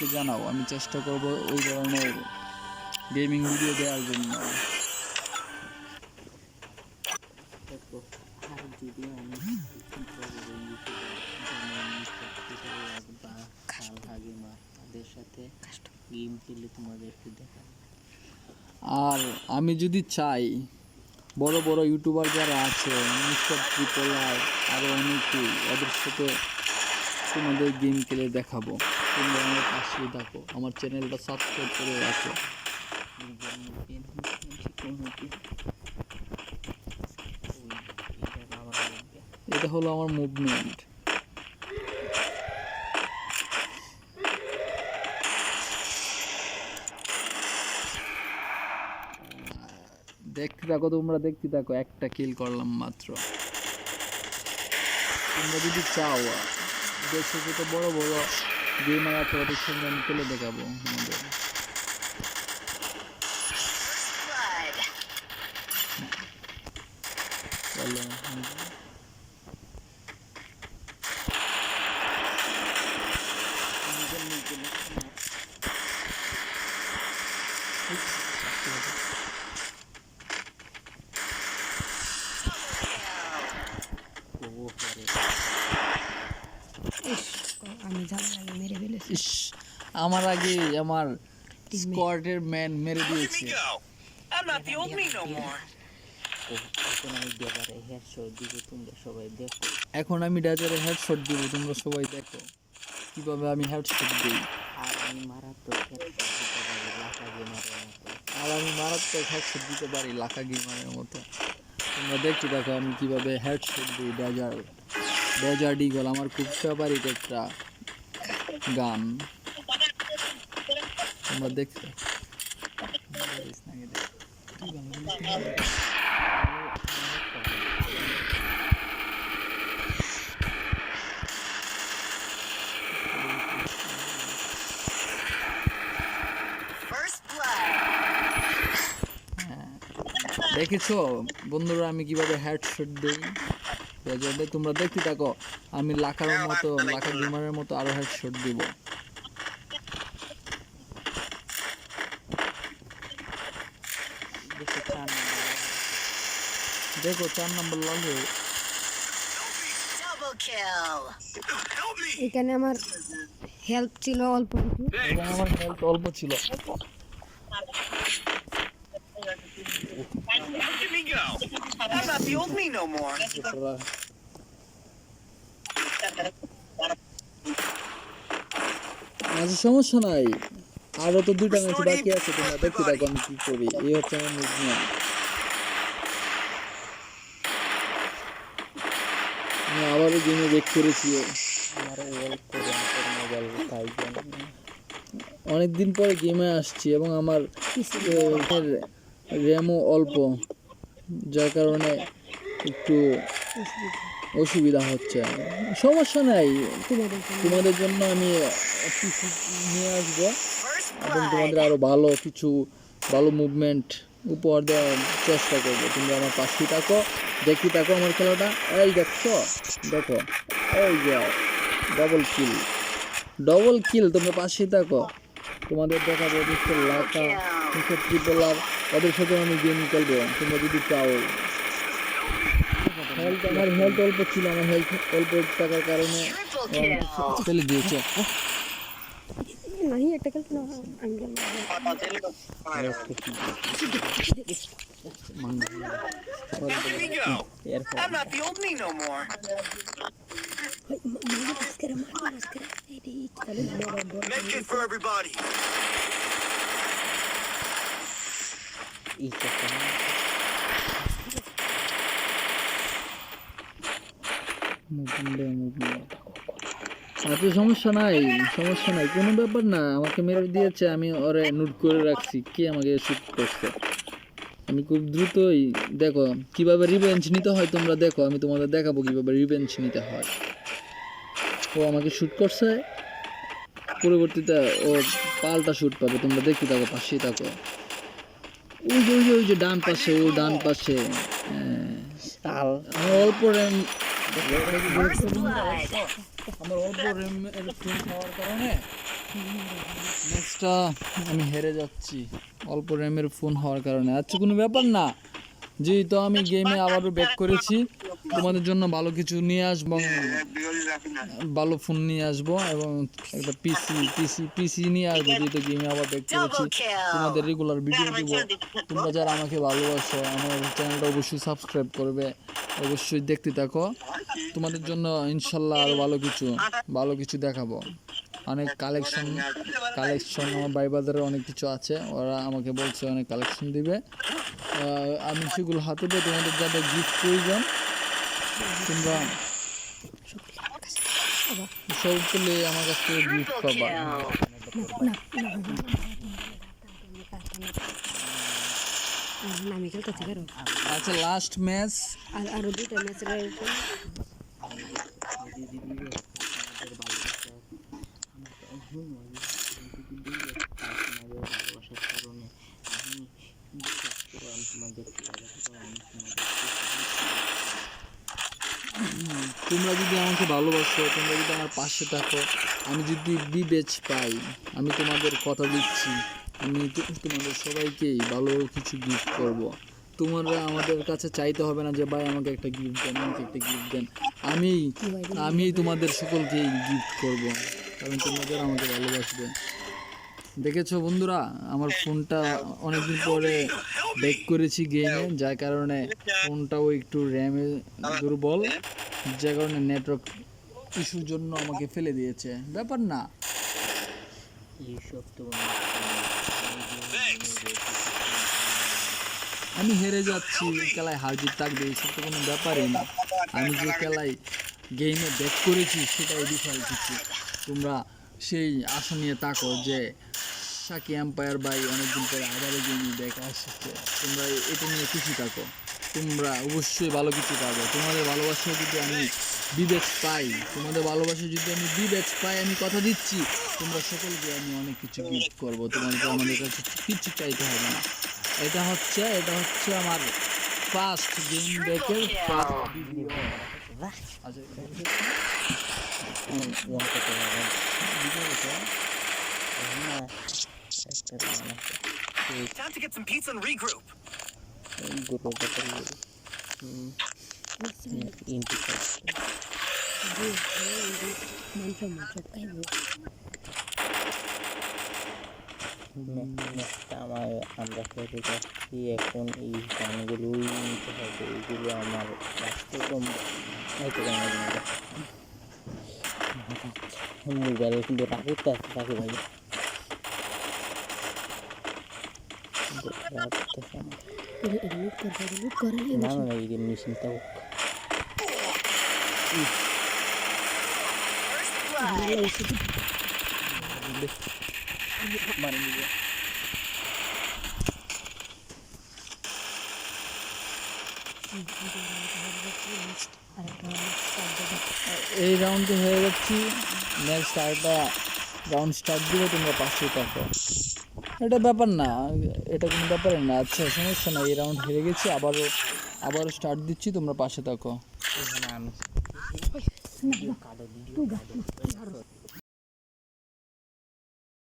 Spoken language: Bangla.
আমাকে জানাও, আমি চেষ্টা করব ওই ধরনের গেমিং ভিডিও দেওয়ার জন্য। দেখো আর যদি আমি বড় বড় ইউটিউবার যেমন মিস্টার টিউটোরিয়াল বা খালহা গেমার তাদের সাথে গেম খেলে তোমাদেরকে দেখাবো। আর আমি যদি চাই বড় বড় ইউটিউবার যারা আছে মিস্টার ট্রিপল আর আরও অনেকেই, ওদের সাথে তোমাদের গেম খেলে দেখাবো। তোমরা আমার পাশেই থাকো, আমার চ্যানেলটা সাবস্ক্রাইব করে রাখো। এটা হলো আমার মুভমেন্ট। দেখতে থাকো, তোমরা দেখতে থাকো। একটা কিল করলাম মাত্র। তোমরা যদি চাও দেশে যত বড় বড় গেমার আছে ওদের সঙ্গে আমি খেলে দেখাবো আমাদের। চলো আমি জানার আগে মেরে ফেলেছি। ইস, আমার আগে আমার স্কোয়াডের ম্যান মেরে দিয়েছে। এখন আমি দেবারে হেডশট দিব, তোমরা সবাই দেখো। এখন আমি ডাজারে হেডশট দিব, তোমরা সবাই দেখো কিভাবে আমি হেডশট দিই। আর আমি মারাত্মক হেডশট দিতে পারি লাখা গেমারের মতো। আর আমি মারাত্মক হেডশট দিতে পারি লাখা গেমারের মতো। তোমরা দেখতে দেখো আমি কিভাবে হেডশট দিই। ডেজার্ট ইগল আমার খুব ফেভারিট একটা গান। তোমরা দেখতে দেখেছো বন্ধুরা আমি কিভাবে হেডশট দিই ডেজার্টে। তোমরা দেখতে থাকো, আমি লাখার মতো, লাখা গেমারের মতো আরো হেডশট দিব। দেখো 4 নম্বর লাগে। এখানে আমার হেল্প ছিল অল্প কিছু, এবং আমার হেলথ অল্প ছিল। আচ্ছা সমস্যা নাই, আরো তো 2টা ম্যাচ বাকি আছে। তোমরা দেখতে থাকো আমি কি করি। এই হচ্ছে আমার মুভমেন্ট। আমি আবারও গেমে ব্যাক করেছি। আমার অল্প র্যাঙ্কের মোবাইল তাই জানি। অনেকদিন পরে গেমে আসছি এবং আমার র্যামও অল্প, যার কারণে একটু অসুবিধা হচ্ছে। সমস্যা নাই, তোমাদের জন্য আমি পিসি নিয়ে আসবো এবং তোমাদের আরও ভালো কিছু ভালো মুভমেন্ট উপহার দেওয়ার চেষ্টা করবো। তোমরা আমার পাশেই থাকো, দেখি থাকো আমার খেলাটা। এই দেখছো, দেখো এই যে ডবল কিল। তোমরা পাশেই থাকো, তোমাদের দেখাবো মিস্টার লাকা, মিস্টার ট্রিপল আর, ওদের সাথে আমি গেম খেলবো। তোমরা যদি চাও। আমার হেলথ অল্প ছিল, আমার হেলথ অল্প থাকার কারণে ফেলে দিয়েছে। नहीं একটা খেলতে না আমি গেলাম। I'm not the old me no more. Medkit for everybody. আচ্ছা সমস্যা নাই, সমস্যা নাই, কোনো ব্যাপার না। আমাকে মেরে দিয়েছে, আমি ওরে নোট করে রাখছি কে আমাকে শুট করছে। আমি খুব দ্রুতই দেখো কিভাবে রিভেঞ্জ নিতে হয়। তোমরা দেখো, আমি তোমাদের দেখাবো কিভাবে রিভেঞ্জ নিতে হয়। ও আমাকে শুট করছে, পরবর্তীতে ও পাল্টা শুট পাবে। তোমরা দেখতে থাকো, পাশেই থাকো। ওই যে ডান পাশে, ও ডান পাশে। আমার অল্প র্যাম, আমার অল্প র্যাম হওয়ার কারণে ম্যাচটা আমি হেরে যাচ্ছি অল্প র্যামের ফোন হওয়ার কারণে। আচ্ছা কোনো ব্যাপার না, যেহেতু আমি গেমে আবারও ব্যাক করেছি, তোমাদের জন্য ভালো কিছু নিয়ে আসবো, ভালো ফোন নিয়ে আসবো এবং একটা পিসি নিয়ে আসবো, যেহেতু গেমে আবার ব্যাক করেছি। তোমাদের রেগুলার ভিডিও দিব। তোমরা যারা আমাকে ভালোবাসো আমার চ্যানেলটা অবশ্যই সাবস্ক্রাইব করবে, অবশ্যই দেখতে থাকো। তোমাদের জন্য ইনশাল্লাহ আরও ভালো কিছু দেখাবো। অনেক কালেকশন আমার ভাই বাজারে অনেক কিছু আছে, ওরা আমাকে বলছে অনেক কালেকশন দিবে। আমি সেগুলো হাতে পেয়ে তোমাদের যাদের গিফট প্রয়োজন তোমরা সকলে আমার কাছ থেকে গিফট পাবা। আমি খেলতে থেকে আচ্ছা লাস্ট ম্যাচ আরো দুইটা ম্যাচ রয়েছে। ভালোবাসার কারণে আমি বিশ্বাস করো আমি তোমাদেরকে তোমরা যদি আমাকে ভালোবাসো, তোমরা যদি আমার পাশে থাকো, আমি যদি বিবেচ পাই, আমি তোমাদের কথা দিচ্ছি আমি তোমাদের সবাইকেই ভালো কিছু গিফট করব। তোমরা আমাদের কাছে চাইতে হবে না যে ভাই আমাকে একটা গিফট দেন, আমাকে একটা গিফট দেন। আমি তোমাদের সকলকেই গিফট করব, কারণ তোমাদের আমাকে ভালোবাসবে। দেখেছো বন্ধুরা, আমার ফোনটা অনেকদিন পরে ব্যাক করেছি গেমে, যার কারণে ফোনটাও একটু র্যামে দুর্বল, যার কারণে নেটওয়ার্ক ইস্যুর জন্য আমাকে ফেলে দিয়েছে। ব্যাপার না, এইসব তো আমি হেরে যাচ্ছি, খেলায় হার জিত থাকবে, এইসব তো কোনো ব্যাপারই না। আমি যে খেলায় গেমে ব্যাক করেছি সেটাই বিশাল কিছু। তোমরা সেই আশা নিয়ে থাকো যে সাকি এম্পায়ার বাই অনেকদিন পরে আবারও গেমে ব্যাক আসছে, তোমরা এটা নিয়ে খুশি থাকো। তোমরা অবশ্যই ভালো কিছু পাবে। তোমাদের ভালোবাসা যদি আমি বিবেচ পাই, আমি কথা দিচ্ছি তোমরা সকলকে আমি অনেক কিছু গিফট করবো। তোমাদের আমাদের কাছে কিছু চাইতে হবে না। এটা হচ্ছে আমার ফার্স্ট গেম ব্যাকের first video. Time to get some pizza and regroup. আমরা খেতে যাচ্ছি এখন। এই গানগুলোই নিতে হবে, এইগুলো আমার একদম মোবাইলে কিন্তু রাখতে আছে থাকে ভাই, না না এই মেশিনটাও মানে নিবে। এই রাউন্ডে হয়ে যাচ্ছি, নেক্সট আরেকটা রাউন্ড স্টার্ট দিলে তোমরা পাশে থাকো। এটা ব্যাপার না, এটা কোনো ব্যাপারই না। আচ্ছা সমস্যা না, এই রাউন্ড হেরে গেছি, আবারও স্টার্ট দিচ্ছি, তোমরা পাশে থাকো। আমি